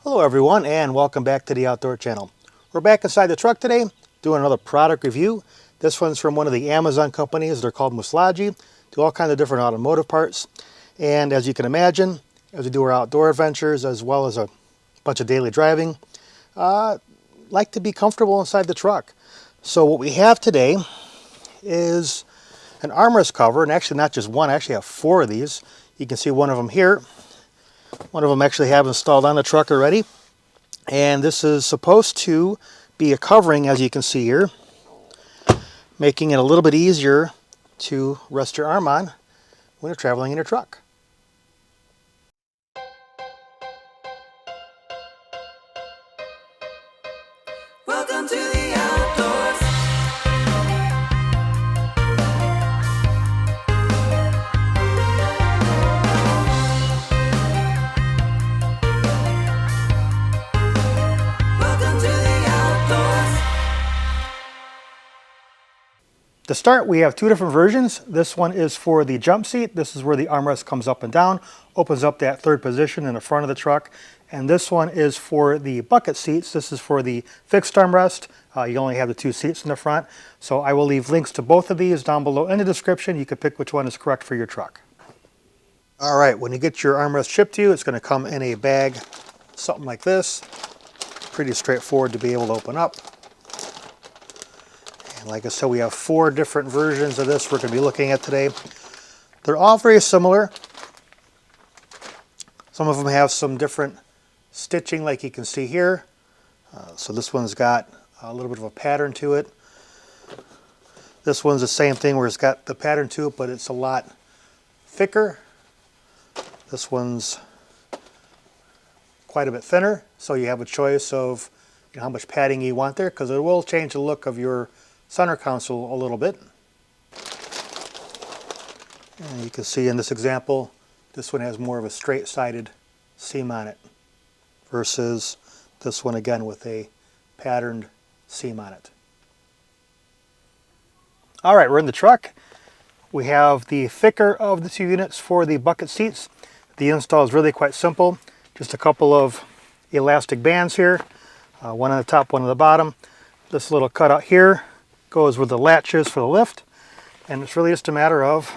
Hello everyone and welcome back to the Outdoor Channel. We're back inside the truck today doing another product review. This one's from one of the Amazon companies. They're called Muslogy. Do all kinds of different automotive parts. And as you can imagine, as we do our outdoor adventures as well as a bunch of daily driving, like to be comfortable inside the truck. So what we have today is an armrest cover, and actually not just one, I actually have four of these. You can see one of them here. One of them actually have installed on the truck already. And this is supposed to be a covering, as you can see here, making it a little bit easier to rest your arm on when you're traveling in your truck. Welcome to the outdoors. Welcome to the outdoors. To start, we have two different versions. This one is for the jump seat. This is where the armrest comes up and down, opens up that third position in the front of the truck. And this one is for the bucket seats. This is for the fixed armrest. You only have the two seats in the front. So I will leave links to both of these down below in the description. You can pick which one is correct for your truck. All right, when you get your armrest shipped to you, it's going to come in a bag, something like this. Pretty straightforward to be able to open up. And like I said, we have four different versions of this we're going to be looking at today. They're all very similar. Some of them have some different stitching, like you can see here. So this one's got a little bit of a pattern to it. This one's the same thing where it's got the pattern to it, but it's a lot thicker. This one's quite a bit thinner, so you have a choice of how much padding you want there, because it will change the look of your center console a little bit. And you can see in this example, this one has more of a straight-sided seam on it versus this one again with a patterned seam on it. All right, we're in the truck. We have the thicker of the two units for the bucket seats. The install is really quite simple. Just a couple of elastic bands here, one on the top, one on the bottom. This little cutout here goes where the latch is for the lift, and it's really just a matter of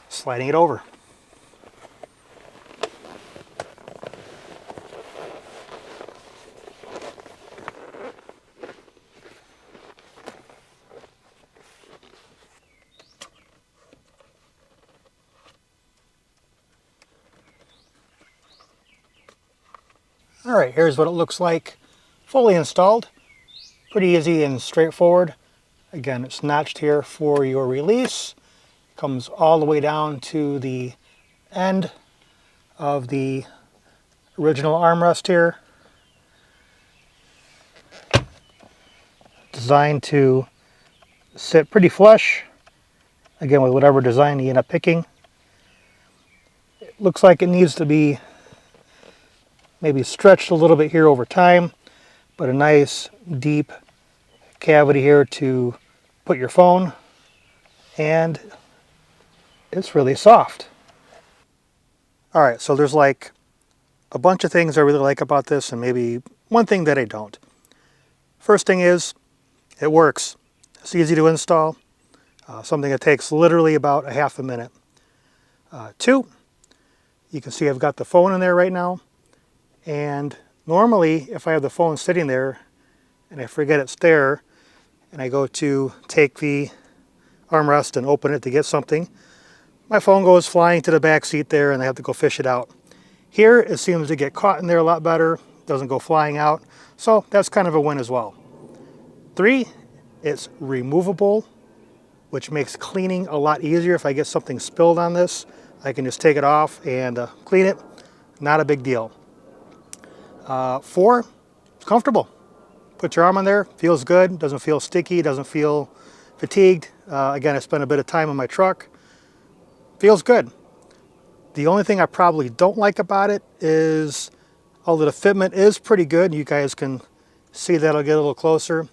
sliding it over. All right, here's what it looks like fully installed. Pretty easy and straightforward. Again, it's notched here for your release. Comes all the way down to the end of the original armrest here. Designed to sit pretty flush, again with whatever design you end up picking. It looks like it needs to be maybe stretched a little bit here over time, but a nice deep cavity here to put your phone, and it's really soft. All right, so there's like a bunch of things I really like about this and maybe one thing that I don't. First thing is it works. It's easy to install, something that takes literally about a half a minute. Two, you can see I've got the phone in there right now. And normally, if I have the phone sitting there and I forget it's there, and I go to take the armrest and open it to get something, my phone goes flying to the back seat there and I have to go fish it out. Here, it seems to get caught in there a lot better, doesn't go flying out, so that's kind of a win as well. Three, it's removable, which makes cleaning a lot easier. If I get something spilled on this, I can just take it off and clean it. Not a big deal. Four, it's comfortable. Put your arm on there, feels good, doesn't feel sticky, doesn't feel fatigued. Again, I spent a bit of time in my truck. Feels good. The only thing I probably don't like about it is, although the fitment is pretty good, you guys can see that. I'll get a little closer.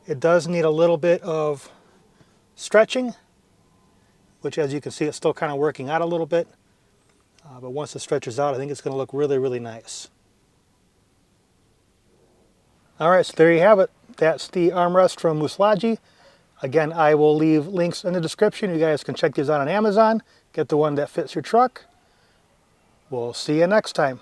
It does need a little bit of stretching, which as you can see, it's still kind of working out a little bit. But once it stretches out, I think it's going to look really, really nice. All right, so there you have it. That's the armrest from Muslogy. Again, I will leave links in the description. You guys can check these out on Amazon. Get the one that fits your truck. We'll see you next time.